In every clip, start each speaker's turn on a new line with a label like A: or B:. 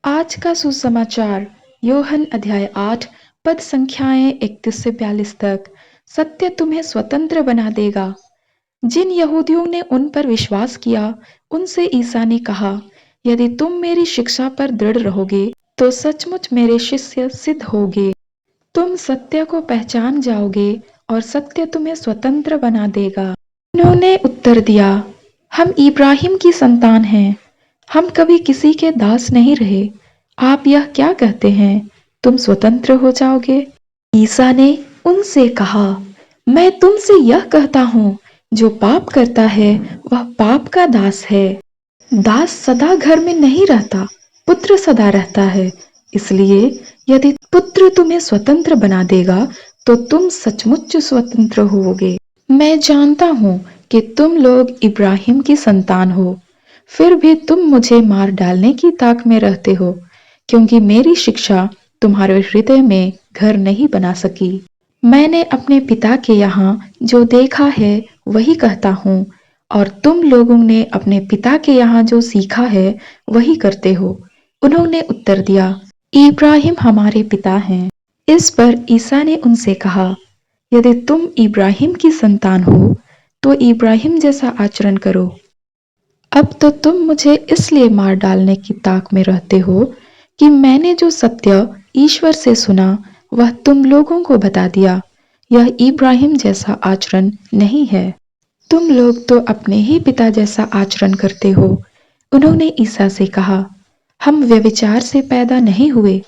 A: आज का सुसमाचार योहन अध्याय 8 पद संख्याएं 31 से 42 तक। सत्य तुम्हें स्वतंत्र बना देगा। जिन यहूदियों ने उन पर विश्वास किया उनसे ईसा ने कहा, यदि तुम मेरी शिक्षा पर दृढ़ रहोगे तो सचमुच मेरे शिष्य सिद्ध होगे। तुम सत्य को पहचान जाओगे और सत्य तुम्हें स्वतंत्र बना देगा। उन्होंने उत्तर दिया, हम इब्राहिम की संतान हैं, हम कभी किसी के दास नहीं रहे। आप यह क्या कहते हैं, तुम स्वतंत्र हो जाओगे? ईसा ने उनसे कहा, मैं तुमसे यह कहता हूँ, जो पाप करता है वह पाप का दास है। दास सदा घर में नहीं रहता, पुत्र सदा रहता है। इसलिए यदि पुत्र तुम्हें स्वतंत्र बना देगा तो तुम सचमुच स्वतंत्र होवोगे। मैं जानता हूँ कि तुम लोग इब्राहिम की संतान हो, फिर भी तुम मुझे मार डालने की ताक में रहते हो, क्योंकि मेरी शिक्षा तुम्हारे हृदय में घर नहीं बना सकी। मैंने अपने पिता के यहाँ जो देखा है वही कहता हूँ, और तुम लोगों ने अपने पिता के यहाँ जो सीखा है वही करते हो। उन्होंने उत्तर दिया, इब्राहिम हमारे पिता हैं। इस पर ईसा ने उनसे कहा, यदि तुम इब्राहिम की संतान हो तो इब्राहिम जैसा आचरण करो। अब तो तुम मुझे इसलिए मार डालने की ताक में रहते हो कि मैंने जो सत्य ईश्वर से सुना वह तुम लोगों को बता दिया। यह इब्राहिम जैसा आचरण नहीं है। तुम लोग तो अपने ही पिता जैसा आचरण करते हो। उन्होंने ईसा से कहा, हम व्यभिचार से पैदा नहीं हुए,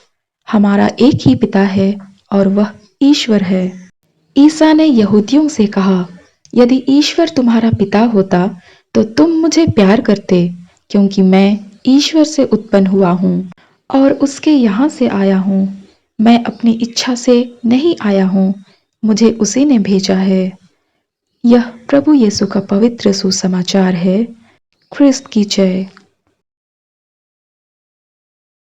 A: हमारा एक ही पिता है और वह ईश्वर है। ईसा ने यहूदियों से कहा, यदि ईश्वर तुम्हारा पिता होता तो तुम मुझे प्यार करते, क्योंकि मैं ईश्वर से उत्पन्न हुआ हूँ और उसके यहाँ से आया हूँ। मैं अपनी इच्छा से नहीं आया हूँ, मुझे उसी ने भेजा है। यह प्रभु यीशु का पवित्र सुसमाचार है। ख्रिस्त की जय।